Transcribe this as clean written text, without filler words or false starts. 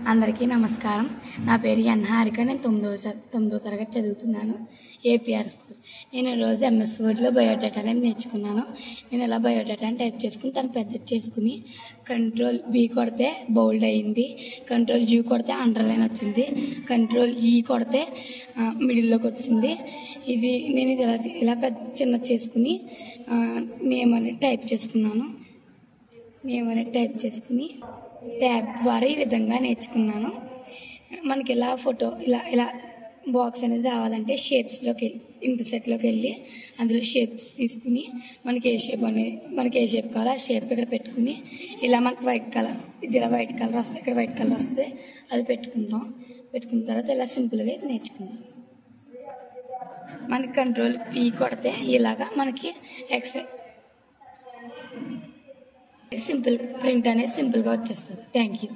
అందరికీ నమస్కారం. నా పేరు ఎన్ హారిక. నేను 9వ తరగతి చదువుతున్నాను, ఏపీఆర్ స్కూల్. నేను ఈరోజు ఎంఎస్ వర్డ్లో బయోడేటా అనేది నేర్చుకున్నాను. నేను ఇలా బయోడేటా అని టైప్ చేసుకుని దాన్ని పెద్దది చేసుకుని కంట్రోల్ బి కొడితే బోల్డ్ అయింది, కంట్రోల్ యూ కొడితే అండర్లైన్ వచ్చింది, కంట్రోల్ ఈ కొడితే మిడిల్లోకి వచ్చింది. నేను ఇలా పెద్ద చిన్నది చేసుకుని నేమ్ అనేది టైప్ చేసుకున్నాను. ట్యాబ్ ద్వారా ఈ విధంగా నేర్చుకున్నాను. మనకి ఇలా ఫోటో ఇలా బాక్స్ అనేది రావాలంటే షేప్స్లోకి వెళ్ళి ఇంటర్సెట్లోకి వెళ్ళి అందులో షేప్స్ తీసుకుని మనకి ఏ షేప్ కావాలో ఆ షేప్ ఇక్కడ పెట్టుకుని ఇలా మనకి వైట్ కలర్ వస్తుంది, ఇక్కడ వైట్ కలర్ వస్తుంది, అది పెట్టుకున్న తర్వాత ఇలా సింపుల్గా నేర్చుకుందాం. మనకి కంట్రోల్ పీ కొడితే ఇలాగా మనకి సింపుల్ ప్రింట్ అనేది సింపుల్గా వచ్చేస్తుంది. Thank you.